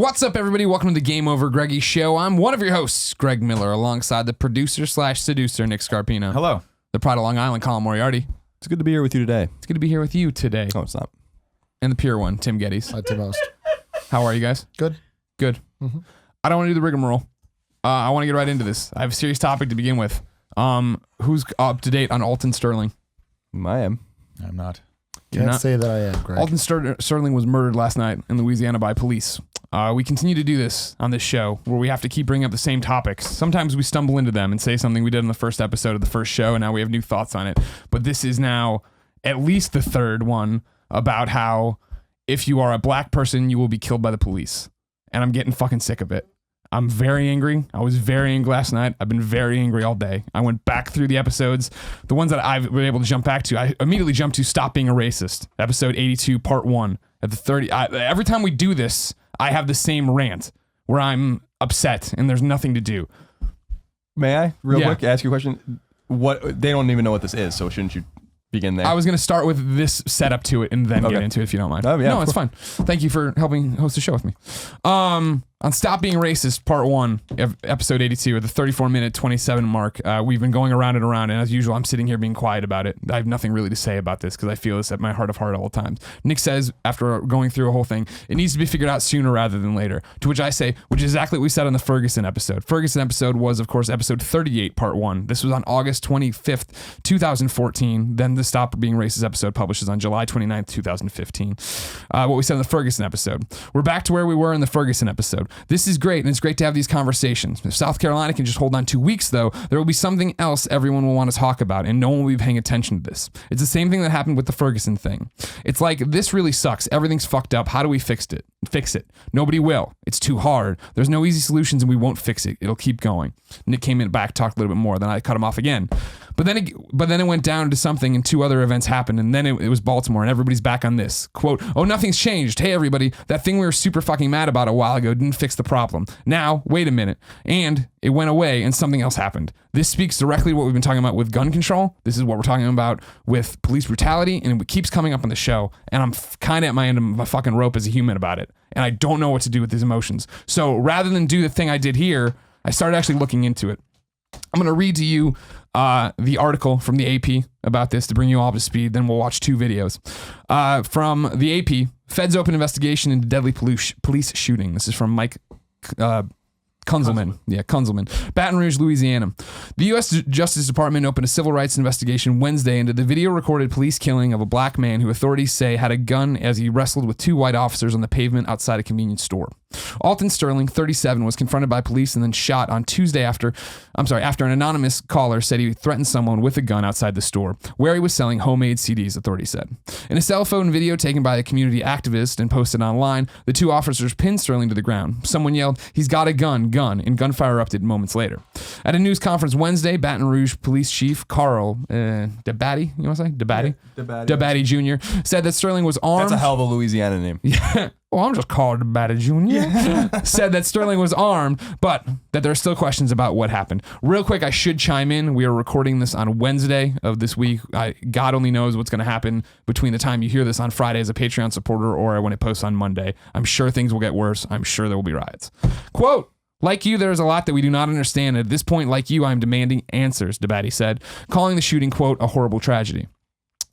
What's up, everybody? Welcome to the GameOverGreggy show. I'm one of your hosts, Greg Miller, alongside the producer/seducer, Nick Scarpino. Hello. The pride of Long Island, Colin Moriarty. It's good to be here with you today. It's good to be here with you today. Oh, it's not. And the pure one, Tim Gettys. Tim Most. How are you guys? Good. Good. Mm-hmm. I don't want to do the rigmarole. I want to get right into this. I have a serious topic to begin with. Who's up to date on Alton Sterling? I am. I'm not. Can't not? say that I am, Greg. Alton Sterling was murdered last night in Louisiana by police. We continue to do this on this show where we have to keep bringing up the same topics. Sometimes we stumble into them and say something we did in the first episode of the first show, and now we have new thoughts on it. But this is now at least the third one about how if you are a black person, you will be killed by the police. And I'm getting fucking sick of it. I'm very angry. I was very angry last night. I've been very angry all day. I went back through the episodes, the ones that I've been able to jump back to. I immediately jumped to Stop Being a Racist, episode 82, part 1. At the 30, every time we do this, I have the same rant where I'm upset and there's nothing to do. May I, real quick, ask you a question? What they don't even know what this is, so shouldn't you begin there? I was going to start with this setup to it and then get into it if you don't mind. Oh, yeah, no, it's fine. Thank you for helping host the show with me. On Stop Being Racist, part 1, episode 82, at the 34-minute 27 mark, we've been going around and around, and as usual, I'm sitting here being quiet about it. I have nothing really to say about this because I feel this at my heart of heart all the times. Nick says, after going through a whole thing, it needs to be figured out sooner rather than later, to which I say, which is exactly what we said on the Ferguson episode. Ferguson episode was, of course, episode 38, part 1. This was on August 25th, 2014. Then the Stop Being Racist episode publishes on July 29th, 2015. What we said in the Ferguson episode. We're back to where we were in the Ferguson episode. This is great, and it's great to have these conversations. If South Carolina can just hold on 2 weeks, though, there will be something else everyone will want to talk about, and no one will be paying attention to this. It's the same thing that happened with the Ferguson thing. It's like, this really sucks. Everything's fucked up. How do we fix it? Nobody will. It's too hard. There's no easy solutions, and we won't fix it. It'll keep going. Nick came in back, talked a little bit more, then I cut him off again. But then it went down to something, and 2 other events happened, and then it was Baltimore, and everybody's back on this. Quote, oh, nothing's changed. Hey, everybody, that thing we were super fucking mad about a while ago didn't fix the problem. Now, wait a minute. And it went away, and something else happened. This speaks directly to what we've been talking about with gun control. This is what we're talking about with police brutality, and it keeps coming up on the show, and I'm kind of at my end of my fucking rope as a human about it, and I don't know what to do with these emotions. So rather than do the thing I did here, I started actually looking into it. I'm going to read to you the article from the AP about this to bring you all up to speed. Then we'll watch 2 videos. From the AP, Feds open investigation into deadly police shooting. This is from Mike Kunzelman. Yeah, Kunzelman. Baton Rouge, Louisiana. The U.S. Justice Department opened a civil rights investigation Wednesday into the video-recorded police killing of a black man who authorities say had a gun as he wrestled with 2 white officers on the pavement outside a convenience store. Alton Sterling, 37, was confronted by police and then shot on Tuesday after an anonymous caller said he threatened someone with a gun outside the store, where he was selling homemade CDs, authorities said. In a cell phone video taken by a community activist and posted online, the 2 officers pinned Sterling to the ground. Someone yelled, "He's got a gun, and gunfire erupted moments later. At a news conference Wednesday, Baton Rouge Police Chief Carl DeBatty, you want to say? DeBatty? Yeah, DeBatty Jr. said that Sterling was armed. That's a hell of a Louisiana name. Yeah. Well, I'm just called DeBatty Jr. Yeah. Said that Sterling was armed, but that there are still questions about what happened. Real quick, I should chime in. We are recording this on Wednesday of this week. God only knows what's going to happen between the time you hear this on Friday as a Patreon supporter or when it posts on Monday. I'm sure things will get worse. I'm sure there will be riots. Quote, like you, there is a lot that we do not understand. At this point, like you, I'm demanding answers, DeBatty said, calling the shooting, quote, a horrible tragedy.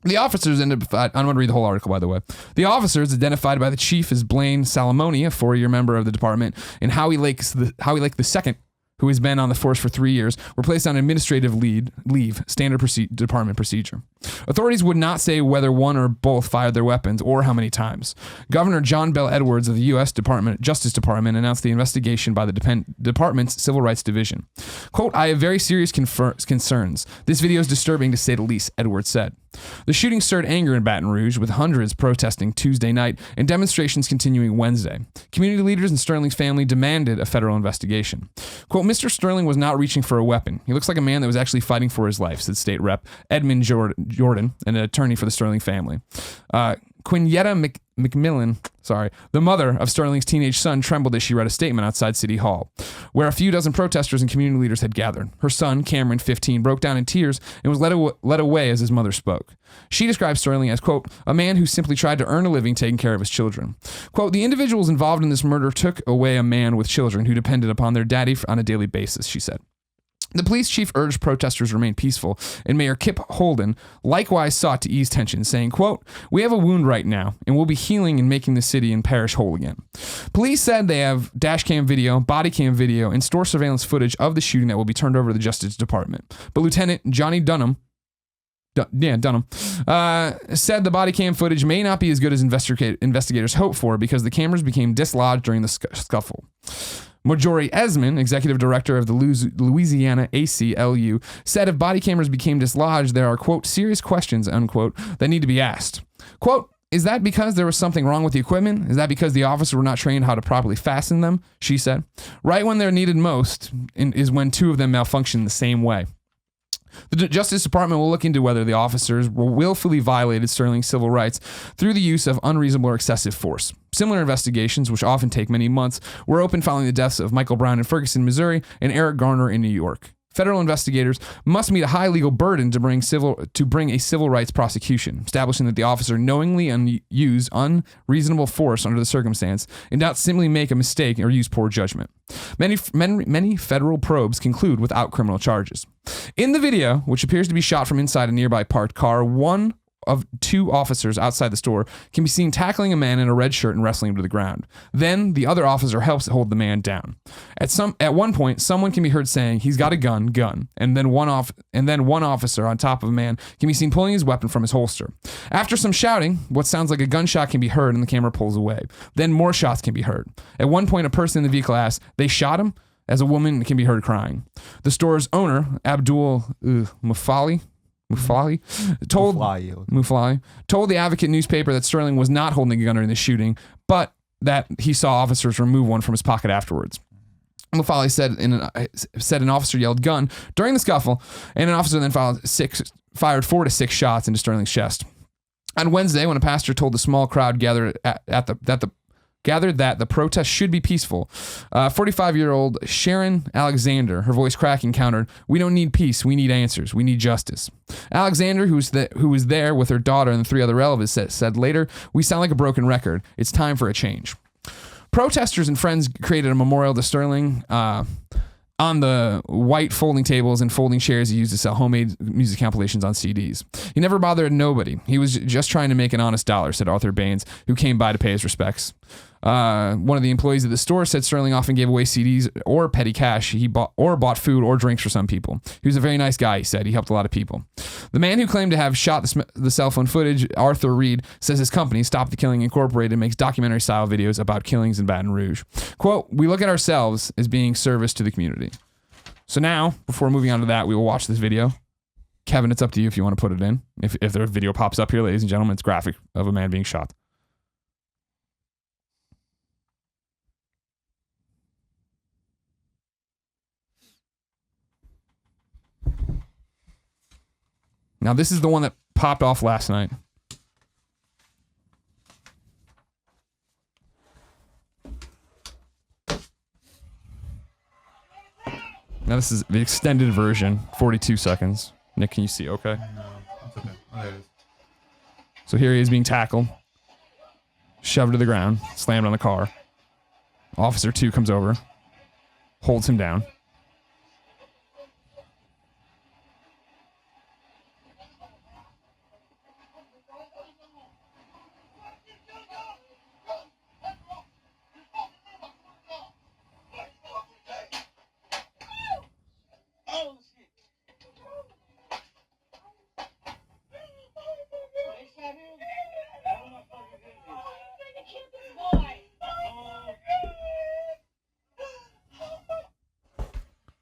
The officers I'm going to read the whole article, by the way. The officers, identified by the chief as Blaine Salamoni, a 4-year member of the department, and Howie Lake II, who has been on the force for 3 years, were placed on administrative leave, standard department procedure. Authorities would not say whether one or both fired their weapons or how many times. Governor John Bel Edwards of the U.S. Justice Department announced the investigation by the department's Civil Rights Division. Quote, I have very serious concerns. This video is disturbing to say the least, Edwards said. The shooting stirred anger in Baton Rouge, with hundreds protesting Tuesday night and demonstrations continuing Wednesday. Community leaders and Sterling's family demanded a federal investigation. Quote, Mr. Sterling was not reaching for a weapon. He looks like a man that was actually fighting for his life, said State Rep Edmund Jordan, an attorney for the Sterling family. Quinetta McMillan, the mother of Sterling's teenage son, trembled as she read a statement outside City Hall. where a few dozen protesters and community leaders had gathered. Her son, Cameron, 15, broke down in tears and was led away as his mother spoke. She described Sterling as, quote, a man who simply tried to earn a living taking care of his children. Quote, the individuals involved in this murder took away a man with children who depended upon their daddy on a daily basis, she said. The police chief urged protesters to remain peaceful, and Mayor Kip Holden likewise sought to ease tension, saying, quote, we have a wound right now, and we'll be healing and making the city and parish whole again. Police said they have dash cam video, body cam video, and store surveillance footage of the shooting that will be turned over to the Justice Department. But Lieutenant Johnny Dunham said the body cam footage may not be as good as investigators hoped for because the cameras became dislodged during the scuffle. Marjorie Esmond, executive director of the Louisiana ACLU, said if body cameras became dislodged, there are, quote, serious questions, unquote, that need to be asked. Quote, is that because there was something wrong with the equipment? Is that because the officers were not trained how to properly fasten them? She said. Right when they're needed most is when two of them malfunction the same way. The Justice Department will look into whether the officers willfully violated Sterling's civil rights through the use of unreasonable or excessive force. Similar investigations, which often take many months, were opened following the deaths of Michael Brown in Ferguson, Missouri, and Eric Garner in New York. Federal investigators must meet a high legal burden to bring a civil rights prosecution, establishing that the officer knowingly used unreasonable force under the circumstance and not simply make a mistake or use poor judgment. Many federal probes conclude without criminal charges. In the video, which appears to be shot from inside a nearby parked car, one of two officers outside the store can be seen tackling a man in a red shirt and wrestling him to the ground. Then the other officer helps hold the man down. At one point, someone can be heard saying, "He's got a gun," and then one officer on top of a man can be seen pulling his weapon from his holster. After some shouting, what sounds like a gunshot can be heard and the camera pulls away. Then more shots can be heard. At one point, a person in the vehicle asks, "They shot him?" as a woman can be heard crying. The store's owner, Abdul Mufali told the Advocate newspaper that Sterling was not holding a gun during the shooting, but that he saw officers remove one from his pocket afterwards. Mufali said an officer yelled gun during the scuffle, and an officer then fired 4 to 6 shots into Sterling's chest. On Wednesday, when a pastor told the small crowd gathered that the protest should be peaceful, 45-year-old Sharon Alexander, her voice cracking, countered, "We don't need peace, we need answers, we need justice." Alexander, who was there with her daughter and the 3 other relatives, said later, "We sound like a broken record. It's time for a change." Protesters and friends created a memorial to Sterling on the white folding tables and folding chairs he used to sell homemade music compilations on CDs. He never bothered nobody. He was just trying to make an honest dollar, said Arthur Baines, who came by to pay his respects. One of the employees at the store said Sterling often gave away CDs or petty cash. He bought food or drinks for some people. He was a very nice guy, he said. He helped a lot of people. The man who claimed to have shot the cell phone footage, Arthur Reed, says his company, Stop the Killing Incorporated, makes documentary-style videos about killings in Baton Rouge. Quote, "We look at ourselves as being service to the community." So now, before moving on to that, we will watch this video. Kevin, it's up to you if you want to put it in. If the video pops up here, ladies and gentlemen, it's graphic of a man being shot. Now, this is the one that popped off last night. Now, this is the extended version, 42 seconds. Nick, can you see okay? No, it's okay. Oh, there it is. So here he is being tackled, shoved to the ground, slammed on the car. Officer 2 comes over, holds him down.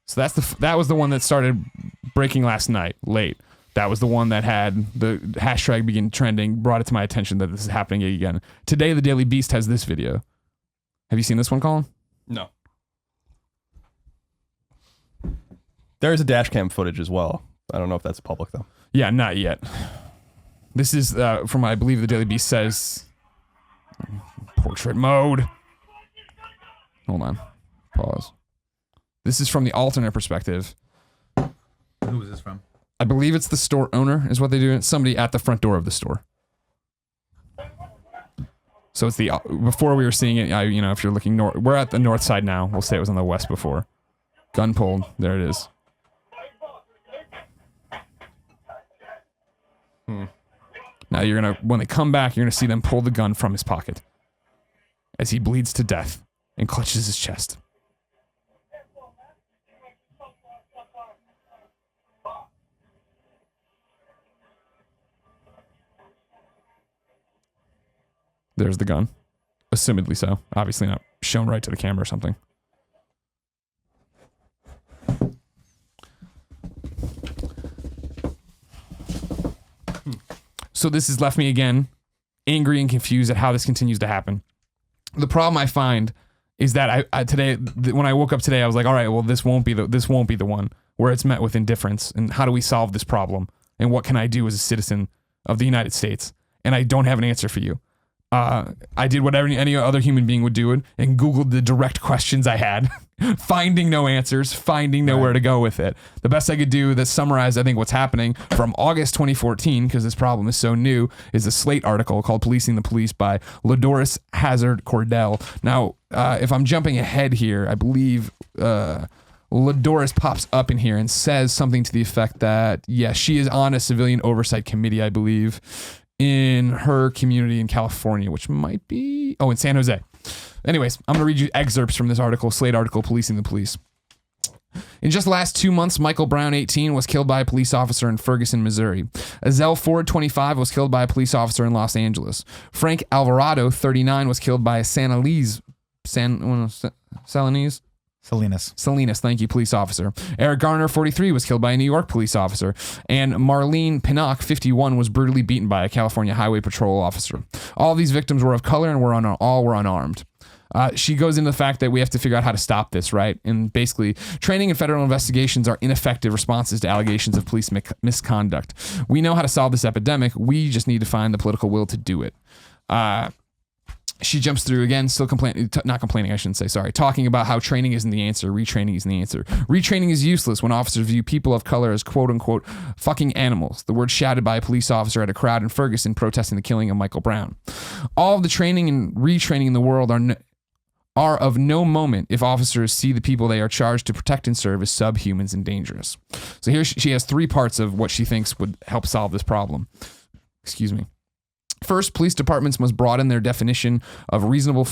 So that was the one that started breaking last night, late. That was the one that had the hashtag begin trending, brought it to my attention that this is happening again. Today, the Daily Beast has this video. Have you seen this one, Colin? No. There is a dash cam footage as well. I don't know if that's public, though. Yeah, not yet. This is from, I believe the Daily Beast says, portrait mode. Hold on. Pause. This is from the alternate perspective. Who is this from? I believe it's the store owner is what they do. Somebody at the front door of the store. So it's before we were seeing it, if you're looking north, we're at the north side now. We'll say it was on the west before. Gun pulled. There it is. Now when they come back, you're gonna see them pull the gun from his pocket as he bleeds to death and clutches his chest. There's the gun. Assumedly so. Obviously not shown right to the camera or something. So this has left me again angry and confused at how this continues to happen. The problem I find is that when I woke up today, I was like, all right, well, this won't be the one where it's met with indifference. And how do we solve this problem? And what can I do as a citizen of the United States? And I don't have an answer for you. I did what any other human being would do and Googled the direct questions I had, finding no answers, finding nowhere to go with it. The best I could do that summarized, I think, what's happening from August 2014, because this problem is so new, is a Slate article called Policing the Police by Lodoris Hazard Cordell. Now, if I'm jumping ahead here, I believe Lodoris pops up in here and says something to the effect that, yes, she is on a civilian oversight committee, I believe, in her community in California, which might be, in San Jose. Anyways, I'm going to read you excerpts from this article, Slate article, Policing the Police. In just the last 2 months, Michael Brown, 18, was killed by a police officer in Ferguson, Missouri. Azell Ford, 25, was killed by a police officer in Los Angeles. Frank Alvarado, 39, was killed by a Salinas, thank you, police officer. Eric Garner, 43, was killed by a New York police officer. And Marlene Pinnock, 51, was brutally beaten by a California Highway Patrol officer. All these victims were of color and all were unarmed. She goes into the fact that we have to figure out how to stop this, right? And basically, training and federal investigations are ineffective responses to allegations of police misconduct. We know how to solve this epidemic. We just need to find the political will to do it. She jumps through again, still talking about how training isn't the answer, retraining isn't the answer. Retraining is useless when officers view people of color as quote unquote fucking animals. The word shouted by a police officer at a crowd in Ferguson protesting the killing of Michael Brown. All of the training and retraining in the world are of no moment if officers see the people they are charged to protect and serve as subhumans and dangerous. So here she has 3 parts of what she thinks would help solve this problem. Excuse me. First, police departments must broaden their definition of reasonable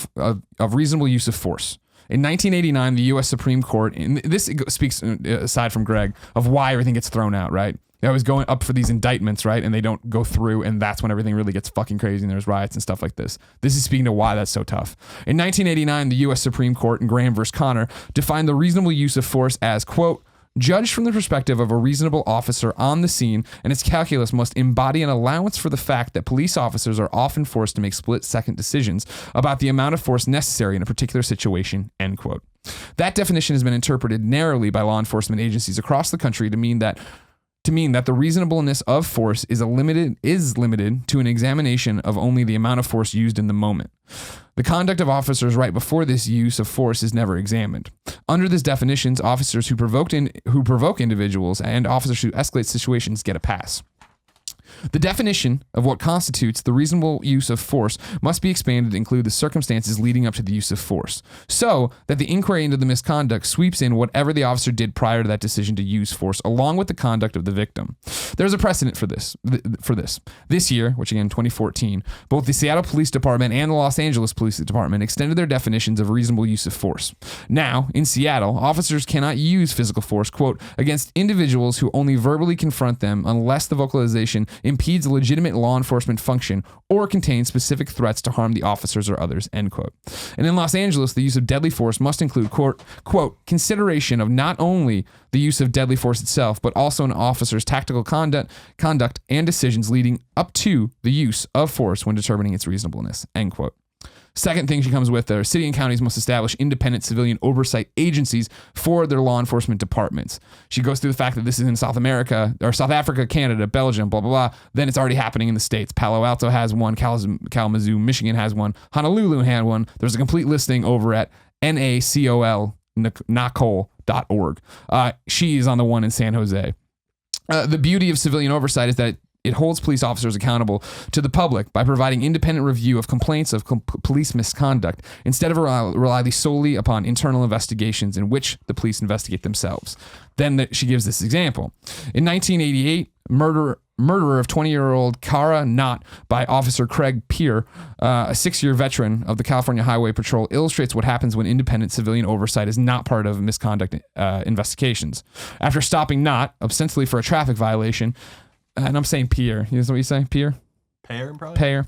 use of force. In 1989, the U.S. Supreme Court, and this speaks, aside from Greg, of why everything gets thrown out, right? They always going up for these indictments, right? And they don't go through, and that's when everything really gets fucking crazy and there's riots and stuff like this. This is speaking to why that's so tough. In 1989, the U.S. Supreme Court in Graham v. Connor defined the reasonable use of force as, quote, judged from the perspective of a reasonable officer on the scene, and its calculus must embody an allowance for the fact that police officers are often forced to make split-second decisions about the amount of force necessary in a particular situation, end quote. That definition has been interpreted narrowly by law enforcement agencies across the country to mean that the reasonableness of force is limited to an examination of only the amount of force used in the moment. The conduct of officers right before this use of force is never examined. Under this definition, officers who provoke individuals and officers who escalate situations get a pass. The definition of what constitutes the reasonable use of force must be expanded to include the circumstances leading up to the use of force, so that the inquiry into the misconduct sweeps in whatever the officer did prior to that decision to use force, along with the conduct of the victim. There's a precedent for this. This year, which again 2014, both the Seattle Police Department and the Los Angeles Police Department extended their definitions of reasonable use of force. Now, in Seattle, officers cannot use physical force, quote, against individuals who only verbally confront them unless the vocalization impedes a legitimate law enforcement function or contains specific threats to harm the officers or others, end quote. And in Los Angeles, the use of deadly force must include, quote, consideration of not only the use of deadly force itself, but also an officer's tactical conduct and decisions leading up to the use of force when determining its reasonableness, end quote. Second thing she comes with are city and counties must establish independent civilian oversight agencies for their law enforcement departments. She goes through the fact that this is in South Africa, Canada, Belgium, blah, blah, blah. Then it's already happening in the States. Palo Alto has one, Kalamazoo, Michigan has one, Honolulu had one. There's a complete listing over at NACOL, nacole.org. She is on the one in San Jose. The beauty of civilian oversight is that it holds police officers accountable to the public by providing independent review of complaints of police misconduct instead of relying solely upon internal investigations in which the police investigate themselves. Then she gives this example. In 1988, murder of 20-year-old Cara Knott by Officer Craig Peer, a 6-year veteran of the California Highway Patrol, illustrates what happens when independent civilian oversight is not part of misconduct investigations. After stopping Knott, ostensibly for a traffic violation, and I'm saying Peer. You know what you say? Peer? Peer.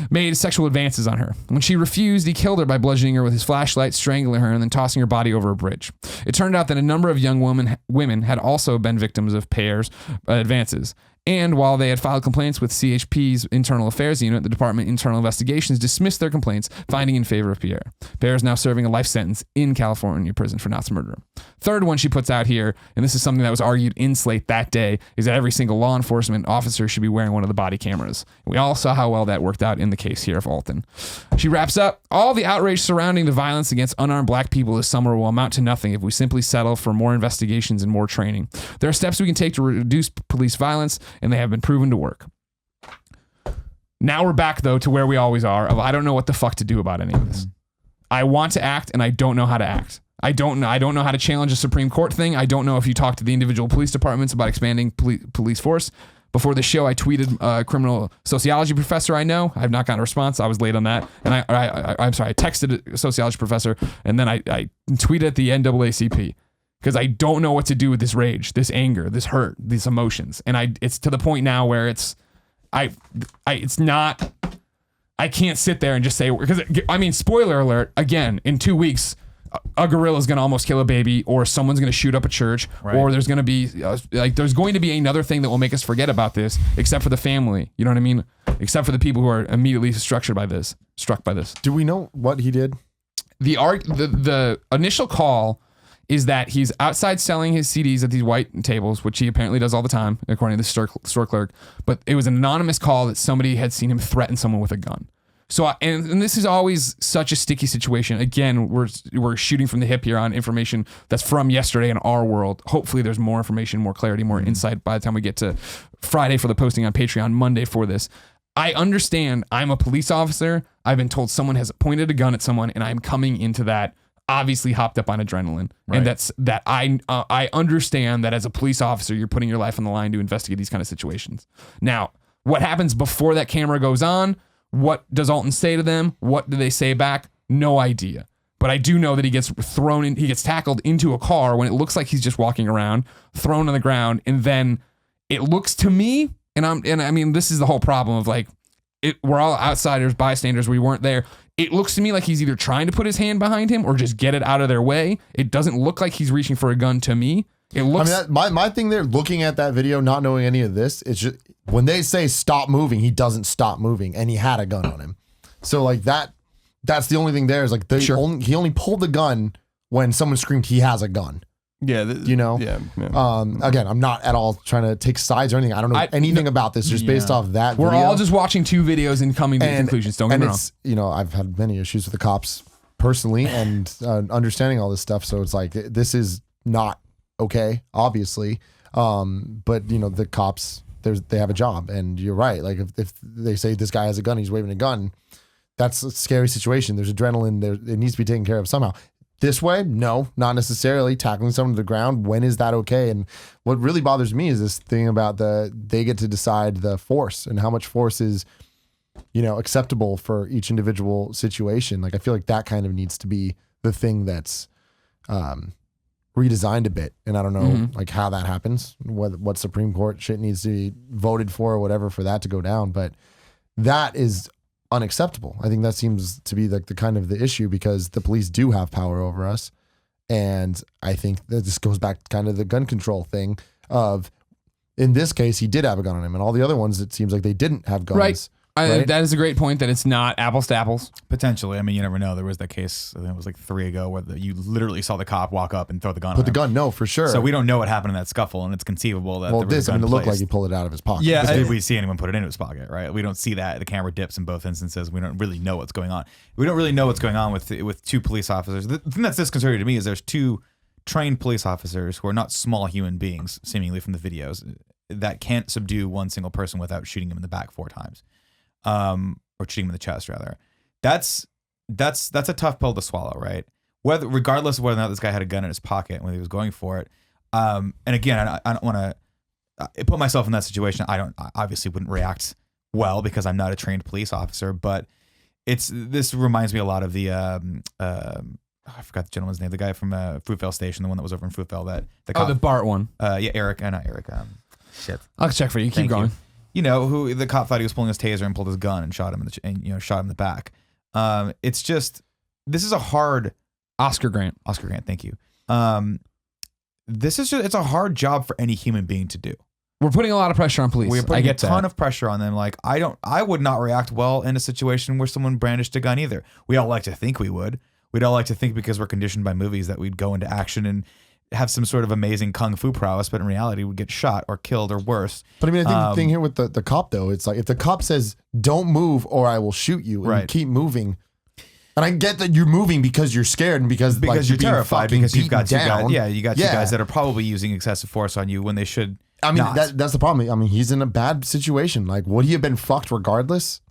Made sexual advances on her. When she refused, he killed her by bludgeoning her with his flashlight, strangling her, and then tossing her body over a bridge. It turned out that a number of young women had also been victims of Peer's advances. And while they had filed complaints with CHP's Internal Affairs Unit, the Department of Internal Investigations dismissed their complaints, finding in favor of Pierre. Pierre is now serving a life sentence in California prison for Knott's murder. Third one she puts out here, and this is something that was argued in Slate that day, is that every single law enforcement officer should be wearing one of the body cameras. We all saw how well that worked out in the case here of Alton. She wraps up, all the outrage surrounding the violence against unarmed black people this summer will amount to nothing if we simply settle for more investigations and more training. There are steps we can take to reduce police violence, and they have been proven to work. Now we're back, though, to where we always are, of I don't know what the fuck to do about any of this. I want to act, and I don't know how to act. I don't know how to challenge a Supreme Court thing. I don't know if you talk to the individual police departments about expanding police force. Before the show, I tweeted a criminal sociology professor I know. I have not gotten a response. I was late on that. And I'm sorry, I texted a sociology professor, and then I tweeted at the NAACP. Because I don't know what to do with this rage, this anger, this hurt, these emotions. And it's to the point now where I can't sit there and just say, because I mean, spoiler alert, again, in 2 weeks, a gorilla is going to almost kill a baby, or someone's going to shoot up a church, right. Or there's going to be there's going to be another thing that will make us forget about this, except for the family. You know what I mean? Except for the people who are immediately struck by this. Do we know what he did? The initial call is that he's outside selling his CDs at these white tables, which he apparently does all the time, according to the store clerk. But it was an anonymous call that somebody had seen him threaten someone with a gun. So, and this is always such a sticky situation. Again, we're shooting from the hip here on information that's from yesterday in our world. Hopefully there's more information, more clarity, more insight by the time we get to Friday for the posting on Patreon, Monday for this. I understand I'm a police officer. I've been told someone has pointed a gun at someone, and I'm coming into that obviously hopped up on adrenaline. Right. And I understand that as a police officer, you're putting your life on the line to investigate these kind of situations. Now, what happens before that camera goes on? What does Alton say to them? What do they say back? No idea. But I do know that he gets tackled into a car when it looks like he's just walking around, thrown on the ground, and then it looks to me, and I mean, this is the whole problem of we're all outsiders, bystanders, we weren't there. It looks to me like he's either trying to put his hand behind him or just get it out of their way. It doesn't look like he's reaching for a gun to me. It looks. I mean, my thing there, looking at that video, not knowing any of this, it's just when they say stop moving, he doesn't stop moving, and he had a gun on him. So that's the only thing there is he only pulled the gun when someone screamed he has a gun. Yeah, Yeah. Again, I'm not at all trying to take sides or anything. I don't know anything about this, just based off that. We're all just watching two videos and coming to conclusions. Don't get me wrong. I've had many issues with the cops personally, and understanding all this stuff. So it's this is not okay, obviously. But the cops, they have a job, and you're right. If they say this guy has a gun, he's waving a gun, that's a scary situation. There's adrenaline there. It needs to be taken care of somehow. This way, no, not necessarily. Tackling someone to the ground, when is that okay? And what really bothers me is this thing about they get to decide the force and how much force is, acceptable for each individual situation. I feel like that kind of needs to be the thing that's redesigned a bit. And I don't know how that happens, what Supreme Court shit needs to be voted for or whatever for that to go down. But that is unacceptable. I think that seems to be the kind of the issue, because the police do have power over us. And I think that this goes back to kind of the gun control thing of, in this case, he did have a gun on him, and all the other ones, it seems like they didn't have guns. Right. Right? That is a great point that it's not apples to apples. Potentially. I mean, you never know. There was that case, I think it was like 3 ago, where you literally saw the cop walk up and throw the gun Put on the him. gun, no, for sure. So we don't know what happened in that scuffle, and it's conceivable that well, there was a gun it looked like placed. he pulled it out of his pocket. Yeah, But did we see anyone put it into his pocket, right? We don't see that. The camera dips in both instances. We don't really know what's going on. We don't really know what's going on with 2 police officers. The thing that's disconcerting to me is there's 2 trained police officers who are not small human beings, seemingly from the videos, that can't subdue one single person without shooting him in the back 4 times. Or shooting him in the chest, rather. That's a tough pill to swallow, right? Regardless of whether or not this guy had a gun in his pocket when he was going for it. And again, I don't want to put myself in that situation. I obviously wouldn't react well because I'm not a trained police officer. But this reminds me a lot of the I forgot the gentleman's name, the guy from Fruitvale Station, the one that was over in Fruitvale. The Bart one. Yeah, Eric, not Eric. Shit. I'll check for you. Keep Thank going. You know, who the cop thought he was pulling his taser and pulled his gun and shot him shot him in the back. It's just, this is a hard Oscar Grant. Thank you. It's a hard job for any human being to do. We're putting a lot of pressure on police. We're I putting get a ton that. of pressure on them. Like, I would not react well in a situation where someone brandished a gun either. We all like to think we would. We'd all like to think, because we're conditioned by movies, that we'd go into action and have some sort of amazing kung fu prowess, but in reality we'd get shot or killed or worse. But I mean, I think the thing here with the cop, though, it's like if the cop says, don't move or I will shoot you, and you Right. keep moving. And I get that you're moving because you're scared and because like, you're being terrified, fucking because you've got beaten 2 guys. down. Yeah, you got 2 Yeah. guys that are probably using excessive force on you when they should. I mean, not. that's the problem. I mean, he's in a bad situation. Like, would he have been fucked regardless?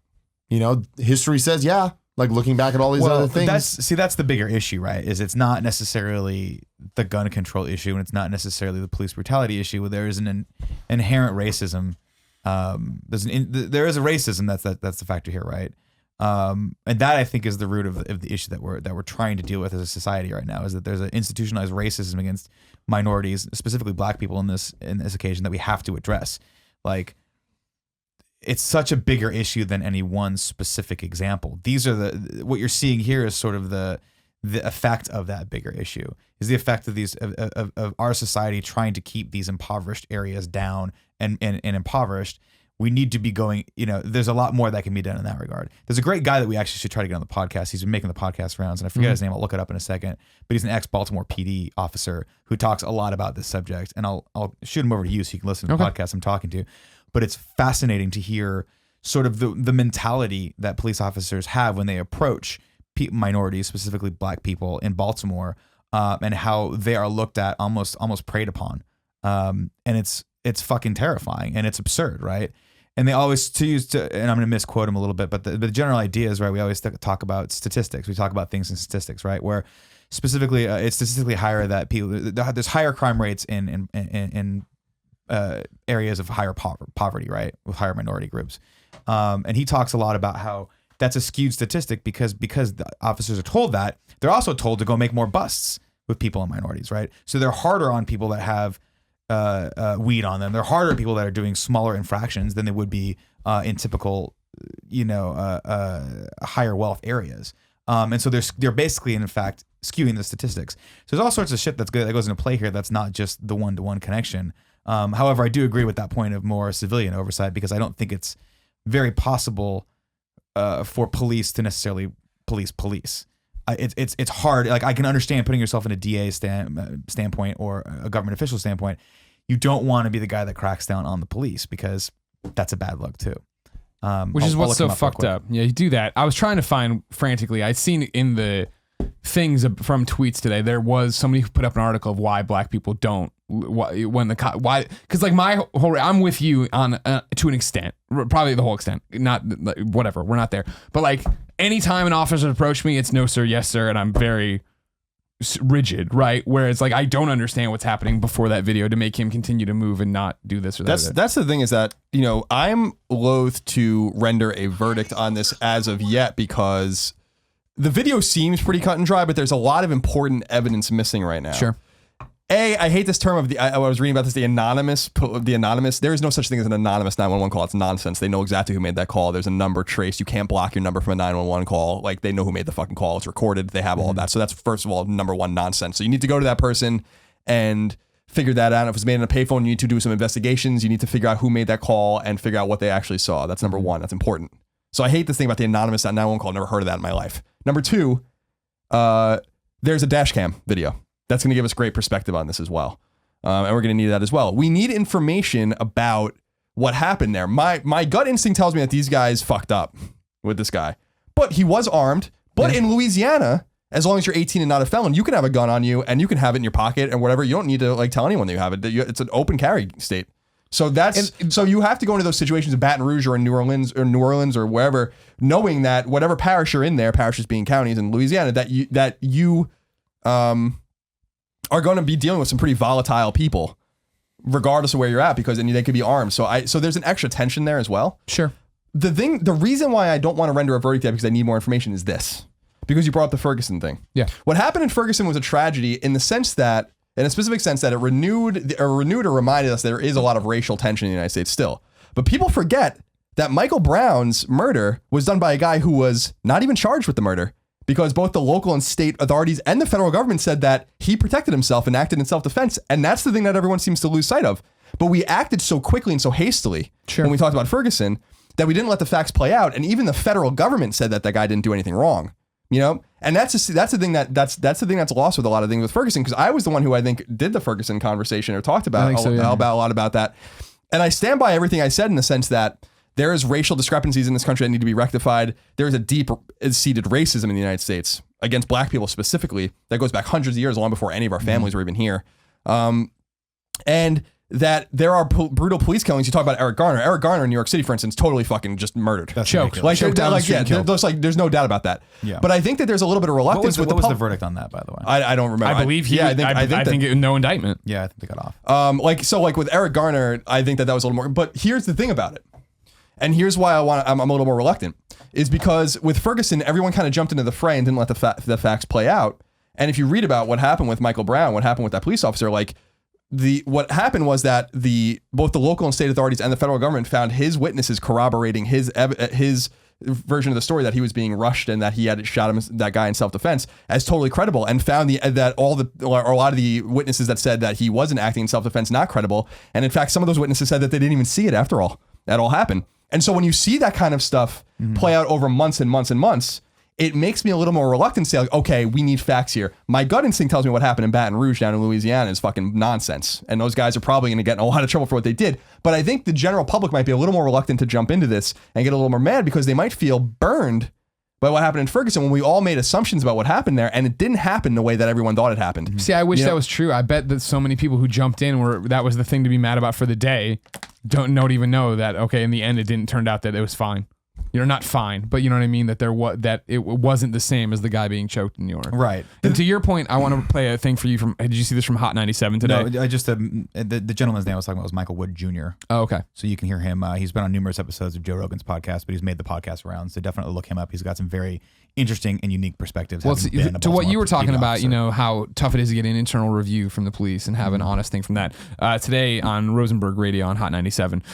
You know, history says, yeah. Like looking back at all these other things. That's the bigger issue, right? Is it's not necessarily the gun control issue, and it's not necessarily the police brutality issue. There is an inherent racism. There is a racism that's the factor here, right? And that, I think, is the root of the issue that we're trying to deal with as a society right now. Is that there's an institutionalized racism against minorities, specifically Black people, in this occasion that we have to address. Like, it's such a bigger issue than any one specific example. These are what you're seeing here is sort of the effect of that bigger issue, is the effect of of our society trying to keep these impoverished areas down and impoverished. We need to be going, there's a lot more that can be done in that regard. There's a great guy that we actually should try to get on the podcast. He's been making the podcast rounds, and I forget his name. I'll look it up in a second, but he's an ex-Baltimore PD officer who talks a lot about this subject, and I'll shoot him over to you so you can listen to the podcast I'm talking to. But it's fascinating to hear sort of the mentality that police officers have when they approach minorities, specifically Black people in Baltimore, and how they are looked at, almost preyed upon. And it's fucking terrifying, and it's absurd, right? And they always and I'm going to misquote him a little bit, but the general idea is, right, we always talk about statistics. We talk about things in statistics, right? Where specifically it's statistically higher that there's higher crime rates in areas of higher poverty, right, with higher minority groups. And he talks a lot about how that's a skewed statistic because the officers are told that, they're also told to go make more busts with people in minorities, right? So they're harder on people that have weed on them. They're harder on people that are doing smaller infractions than they would be in typical, higher wealth areas. And so they're basically, in fact, skewing the statistics. So there's all sorts of shit that goes into play here. That's not just the one-to-one connection. However, I do agree with that point of more civilian oversight, because I don't think it's very possible for police to necessarily police. It's hard. Like, I can understand putting yourself in a DA standpoint or a government official standpoint. You don't want to be the guy that cracks down on the police, because that's a bad look too. Which is what's so fucked up. Yeah, you do that. I was trying to find frantically. I'd seen in the things from tweets today, there was somebody who put up an article of why Black people don't, why, because like my whole, I'm with you on to an extent, probably the whole extent, not whatever, we're not there, but like anytime an officer approached me, it's no sir, yes sir, and I'm very rigid, right? Where it's like, I don't understand what's happening before that video to make him continue to move and not do this or that. That's the thing, is that, I'm loath to render a verdict on this as of yet, because the video seems pretty cut and dry, but there's a lot of important evidence missing right now. Sure. I hate this term of I was reading about this, the anonymous. There is no such thing as an anonymous 911 call. It's nonsense. They know exactly who made that call. There's a number traced. You can't block your number from a 911 call. Like, they know who made the fucking call. It's recorded. They have all of that. So that's, first of all, number one, nonsense. So you need to go to that person and figure that out. If it's made on a payphone, you need to do some investigations. You need to figure out who made that call and figure out what they actually saw. That's number one. That's important. So I hate this thing about the anonymous 911 call. Never heard of that in my life. Number two, there's a dash cam video. That's going to give us great perspective on this as well. And we're going to need that as well. We need information about what happened there. My gut instinct tells me that these guys fucked up with this guy. But he was armed. But in Louisiana, as long as you're 18 and not a felon, you can have a gun on you and you can have it in your pocket and whatever. You don't need to like tell anyone that you have it. It's an open carry state. So so you have to go into those situations in Baton Rouge or in New Orleans or wherever, knowing that whatever parish you're in there, parishes being counties in Louisiana, that you are going to be dealing with some pretty volatile people, regardless of where you're at, because they could be armed. So there's an extra tension there as well. Sure. The reason why I don't want to render a verdict yet because I need more information is this, because you brought up the Ferguson thing. Yeah. What happened in Ferguson was a tragedy in the sense that, in a specific sense, that it renewed or reminded us that there is a lot of racial tension in the United States still. But people forget that Michael Brown's murder was done by a guy who was not even charged with the murder, because both the local and state authorities and the federal government said that he protected himself and acted in self-defense. And that's the thing that everyone seems to lose sight of. But we acted so quickly and so hastily when we talked about Ferguson that we didn't let the facts play out. And even the federal government said that guy didn't do anything wrong. You know, and that's the thing that's lost with a lot of things with Ferguson, because I was the one who I think did the Ferguson conversation or talked about a lot about that. And I stand by everything I said in the sense that there is racial discrepancies in this country that need to be rectified. There is a deep-seated racism in the United States against black people specifically that goes back hundreds of years, long before any of our families were even here. And that there are brutal police killings. You talk about Eric Garner. Eric Garner in New York City, for instance, totally fucking just murdered. That's choked. There's no doubt about that. Yeah. But I think that there's a little bit of reluctance. What was the verdict on that, by the way? I don't remember. I believe I think no indictment. Yeah, I think they got off. Like with Eric Garner, I think that was a little more. But here's the thing about it, and here's why I'm a little more reluctant, is because with Ferguson, everyone kind of jumped into the fray and didn't let the facts play out. And if you read about what happened with Michael Brown, what happened with that police officer, what happened was that both the local and state authorities and the federal government found his witnesses corroborating his version of the story, that he was being rushed and that he had shot that guy in self-defense, as totally credible, and found that a lot of the witnesses that said that he wasn't acting in self-defense not credible. And in fact, some of those witnesses said that they didn't even see it after all. That all happened. And so when you see that kind of stuff play out over months and months and months, it makes me a little more reluctant to say, like, okay, we need facts here. My gut instinct tells me what happened in Baton Rouge down in Louisiana is fucking nonsense. And those guys are probably going to get in a lot of trouble for what they did. But I think the general public might be a little more reluctant to jump into this and get a little more mad, because they might feel burned by what happened in Ferguson when we all made assumptions about what happened there, and it didn't happen the way that everyone thought it happened. See, I wish that was true. I bet that so many people who jumped in that was the thing to be mad about for the day don't even know that, okay, in the end it didn't turn out that it was fine. Not fine, but you know what I mean, that it wasn't the same as the guy being choked in New York. Right. And to your point, I want to play a thing for you from. Did you see this from Hot 97 today? No, I just the gentleman's name I was talking about was Michael Wood Jr. Oh, okay. So you can hear him. He's been on numerous episodes of Joe Rogan's podcast, but he's made the podcast around. So definitely look him up. He's got some very interesting and unique perspectives. Well, to what you were talking about, how tough it is to get an internal review from the police and have an honest thing from that. Today on Rosenberg Radio on Hot 97,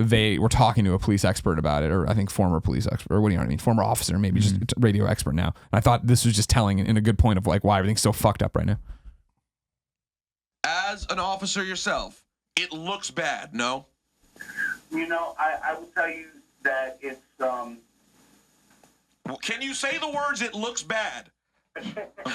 they were talking to a police expert about it, or I think former police expert, or what do you know what I mean? Former officer, maybe just radio expert now. And I thought this was just telling in a good point of like why everything's so fucked up right now. As an officer yourself, it looks bad, no? I will tell you that it's Well, can you say the words, it looks bad?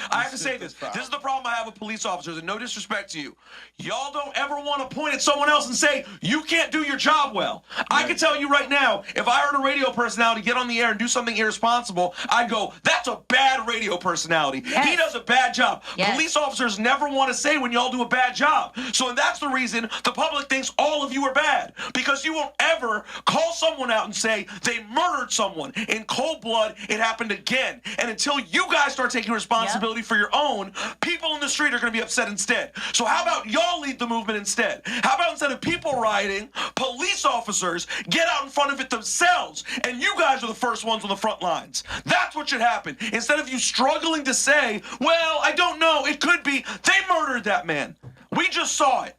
I have to say this. This is the problem I have with police officers, and no disrespect to you. Y'all don't ever want to point at someone else and say, you can't do your job well. Right. I can tell you right now, if I heard a radio personality get on the air and do something irresponsible, I'd go, that's a bad radio personality. Yes. He does a bad job. Yes. Police officers never want to say when y'all do a bad job. So and that's the reason the public thinks all of you are bad, because you won't ever call someone out and say they murdered someone in cold blood, it happened again. And until you guys start taking responsibility for your own, people in the street are going to be upset instead. So how about y'all lead the movement instead? How about instead of people rioting, police officers get out in front of it themselves, and you guys are the first ones on the front lines. That's what should happen. Instead of you struggling to say, well, I don't know, it could be, they murdered that man. We just saw it.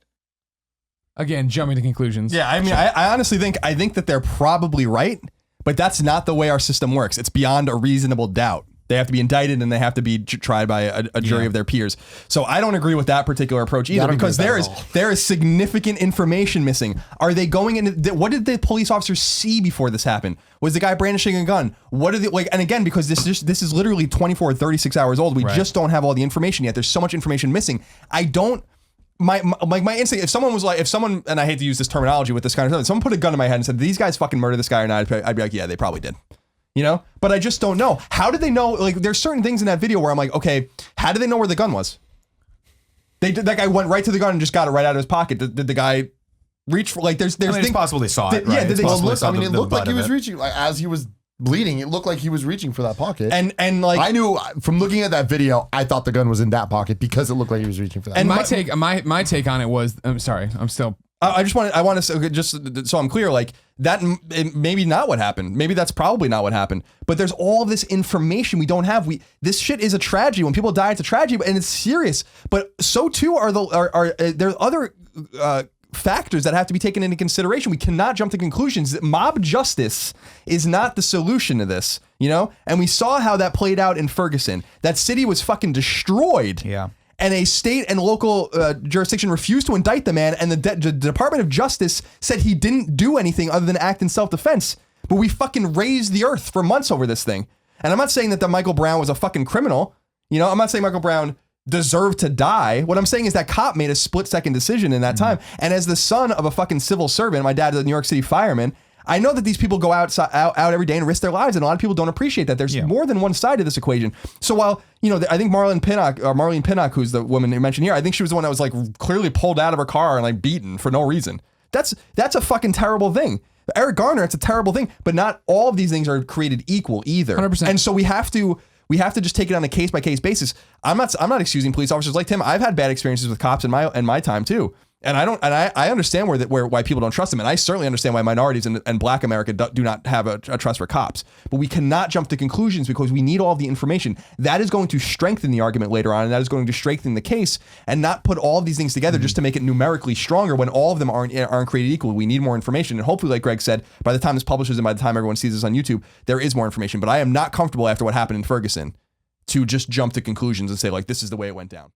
Again, jumping to conclusions. Yeah, I mean, I honestly think that they're probably right, but that's not the way our system works. It's beyond a reasonable doubt They have to be indicted and they have to be tried by a jury of their peers. So I don't agree with that particular approach either, because there is significant information missing. Are they going into what did the police officers see before this happened? Was the guy brandishing a gun? What did it like? And again, because this is literally 24 or 36 hours old, we just don't have all the information yet. There's so much information missing. I don't. My instinct, if someone, and I hate to use this terminology with this kind of stuff, if someone put a gun in my head and said, "Did these guys fucking murder this guy or not?" I'd be like, yeah, they probably did. You know, but I just don't know. How did they know? Like, there's certain things in that video where I'm like, okay, how did they know where the gun was? That guy went right to the gun and just got it right out of his pocket. Did the guy reach for, like, there's it's possible they saw it, right? Yeah, it looked like he was reaching, like, as he was bleeding, it looked like he was reaching for that pocket. And like, I knew from looking at that video, I thought the gun was in that pocket because it looked like he was reaching for that. And my take on it was, I'm sorry, I'm still. I want to just so I'm clear, like that maybe not what happened. Maybe that's probably not what happened. But there's all this information we don't have. This shit is a tragedy. When people die, it's a tragedy, and it's serious. But so too are there are other factors that have to be taken into consideration. We cannot jump to conclusions. Mob justice is not the solution to this, you know. And we saw how that played out in Ferguson. That city was fucking destroyed. Yeah. And a state and local jurisdiction refused to indict the man, and the Department of Justice said he didn't do anything other than act in self-defense. But we fucking raised the earth for months over this thing. And I'm not saying that Michael Brown was a fucking criminal. You know, I'm not saying Michael Brown deserved to die. What I'm saying is that cop made a split-second decision in that time. And as the son of a fucking civil servant, my dad's a New York City fireman, I know that these people go out every day and risk their lives, and a lot of people don't appreciate that. There's more than one side to this equation. So while, you know, I think Marlene Pinnock, who's the woman you mentioned here, I think she was the one that was like clearly pulled out of her car and like beaten for no reason. That's a fucking terrible thing. Eric Garner, it's a terrible thing, but not all of these things are created equal either. 100%. And so we have to just take it on a case by case basis. I'm not excusing police officers like Tim. I've had bad experiences with cops in my time too. And I understand why people don't trust them, and I certainly understand why minorities and Black America do not have a trust for cops. But we cannot jump to conclusions because we need all of the information. That is going to strengthen the argument later on, and that is going to strengthen the case, and not put all of these things together just to make it numerically stronger when all of them aren't created equal. We need more information, and hopefully, like Greg said, by the time this publishes and by the time everyone sees this on YouTube, there is more information. But I am not comfortable after what happened in Ferguson to just jump to conclusions and say, like, this is the way it went down.